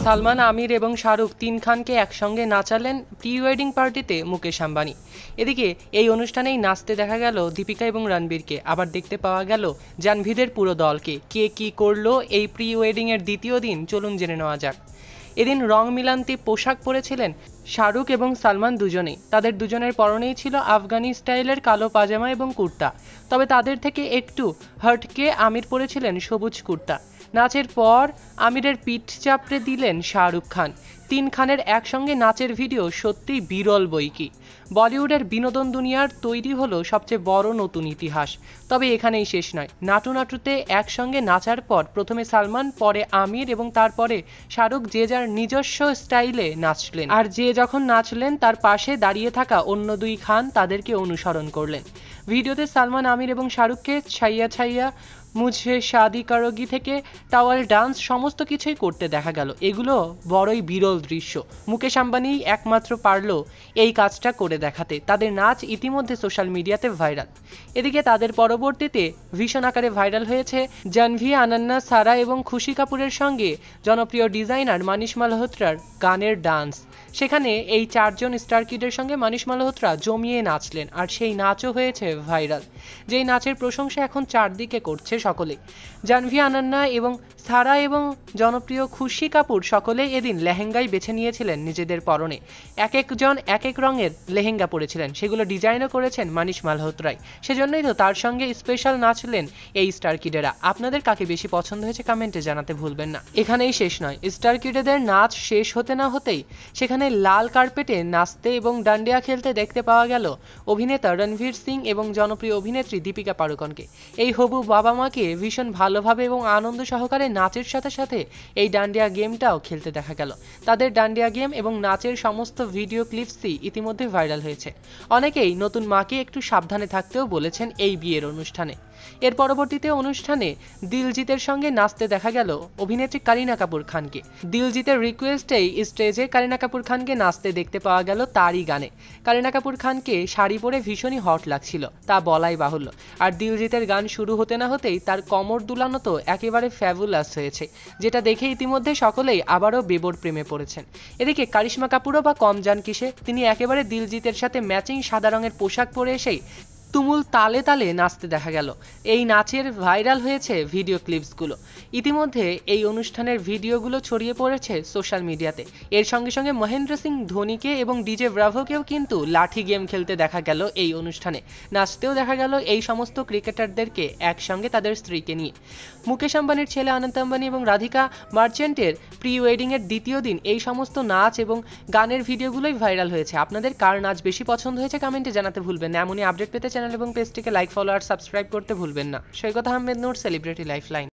সালমান, আমির এবং শাহরুখ তিন খানকে একসঙ্গে নাচালেন প্রি ওয়েডিং পার্টিতে মুকেশ আম্বানি। এদিকে এই অনুষ্ঠানেই নাচতে দেখা গেল দীপিকা এবং রণবীরকে। আবার দেখতে পাওয়া গেল জাহ্নবীদের পুরো দলকে। কে কি করলো এই প্রি ওয়েডিং এর দ্বিতীয় দিন, চলুন জেনে নেওয়া যাক। এদিন রং মিলান্তি পোশাক পরেছিলেন শাহরুখ এবং সালমান দুজনেই। তাদের দুজনের পরনেই ছিল আফগানি স্টাইলের কালো পাজামা এবং কুর্তা। তবে তাদের থেকে একটু হটকে আমির পরেছিলেন সবুজ কুর্তা। নাচের পর আমিরের পিঠ চাপড়ে দিলেন শাহরুখ খান। তিন খানের একসঙ্গে নাচের ভিডিও সত্যিই বিরল বৈকি। বলিউডের বিনোদন দুনিয়ার তৈরি হলো সবচেয়ে বড় নতুন ইতিহাস। তবে এখানেই শেষ নয়। নাটু নাটুতে একসঙ্গে নাচার পর প্রথমে সালমান, পরে আমির এবং তারপরে শাহরুখ যে যার নিজস্ব স্টাইলে নাচলেন। আর যে যখন নাচলেন তার পাশে দাঁড়িয়ে থাকা অন্য দুই খান তাদেরকে অনুসরণ করলেন। ভিডিওতে সালমান, আমির এবং শাহরুখকে ছাইয়া ছাইয়া, মুঝে শাদি করোগি থেকে টাওয়াল ডান্স সমস্ত কিছুই করতে দেখা গেল। এগুলো বড়ই বিরল দৃশ্য। মুকেশ আম্বানি একমাত্র পারল এই কাজটা করে দেখাতে। তাদের নাচ ইতিমধ্যে সোশ্যাল মিডিয়াতে ভাইরাল। এদিকে তাদের পরবর্তীতে ভীষণ আকারে ভাইরাল হয়েছে জাহ্নবী, আনান্না, সারা এবং খুশি কাপুরের সঙ্গে জনপ্রিয় ডিজাইনার মানিশ মালহোত্রার গানের ডান্স। সেখানে এই চারজন স্টার কিডের সঙ্গে মানিশ মালহোত্রা জমিয়ে নাচলেন, আর সেই নাচও হয়েছে ভাইরাল। যেই নাচের প্রশংসা এখন চারদিকে করছে সকলে। জাহ্নবী, আনান্না এবং সারা এবং জনপ্রিয় খুশি কাপুর সকলেই এদিন লেহেঙ্গাই বেছে নিয়েছিলেন নিজেদের পরনে। এক একজন এক এক রঙের লেহেঙ্গা পরেছিলেন, সেগুলো ডিজাইনও করেছেন মানিশ মালহোত্রাই। সেজন্যই তো তার সঙ্গে স্পেশাল নাচলেন এই স্টার কিডেরা। আপনাদের কাকে বেশি পছন্দ হয়েছে কমেন্টে জানাতে ভুলবেন না। এখানেই শেষ নয়, স্টার কিডেদের নাচ শেষ হতে না হতেই সেখানে লাল কার্পেটে নাচতে এবং ডান্ডিয়া খেলতে দেখতে পাওয়া গেল অভিনেতা রণবীর সিং এবং জনপ্রিয় অভিনেত্রী দীপিকা পাড়ুকোনকে। এই হবু বাবা মাকে ভীষণ ভালোভাবে এবং আনন্দ সহকারে নাচের সাথে সাথে এই ডান্ডিয়া গেমটাও খেলতে দেখা গেল। তাদের ডান্ডিয়া গেম এবং নাচের সমস্ত ভিডিও ক্লিপসই ইতিমধ্যে ভাইরাল হয়েছে। অনেকেই নতুন মাকে একটু সাবধানে থাকতেও বলেছেন এই বিয়ের অনুষ্ঠানে। এর পরবর্তীতে অনুষ্ঠানে দিলজিতের সঙ্গে নাচতে দেখা গেল অভিনেত্রী কারিনা কাপুর খানকে। দিলজিতের রিকোয়েস্টেই স্টেজে কারিনা কাপুর খানকে নাচতে দেখতে পাওয়া গেল তারই গানে। কারিনা কাপুর খানকে শাড়ি পরে ভীষণই হট লাগছিল, তা বলাই বাহুল্য। আর দিলজিতের গান শুরু হতে না হতেই তার কোমর দুলানো তো একেবারে ফ্যাবুলাস হয়েছে, যেটা দেখে ইতিমধ্যে সকলেই আবারও বেবর প্রেমে পড়েছেন। এদিকে কারিশমা কাপুরও বা কম যান কিসে, তিনি একেবারে দিলজিতের সাথে ম্যাচিং সাদা রঙের পোশাক পরে এসেই তুমুল তালে তালে নাচতে দেখা গেল। এই নাচের ভাইরাল হয়েছে ভিডিও ক্লিপসগুলো। ইতিমধ্যে এই অনুষ্ঠানের ভিডিওগুলো ছড়িয়ে পড়েছে সোশ্যাল মিডিয়াতে। এর সঙ্গে সঙ্গে মহেন্দ্র সিং ধোনিকে এবং ডিজে ব্রাভোকেও কিন্তু লাঠি গেম খেলতে দেখা গেল এই অনুষ্ঠানে। নাচতেও দেখা গেল এই সমস্ত ক্রিকেটারদেরকে একসঙ্গে তাদের স্ত্রীকে নিয়ে। মুকেশ আম্বানির ছেলে অনন্ত আম্বানি এবং রাধিকা মার্চেন্টের প্রি ওয়েডিং এর দ্বিতীয় দিন এই সমস্ত নাচ এবং গানের ভিডিওগুলোই ভাইরাল হয়েছে। আপনাদের কার নাচ বেশি পছন্দ হয়েছে কমেন্টে জানাতে ভুলবেন না। এমনই আপডেট পেতে চ্যানেল এবং পেজটিকে লাইক, ফলো আর সাবস্ক্রাইব করতে ভুলবেন না। সৈকত আহমেদ নূর, সেলিব্রিটি লাইফলাইন।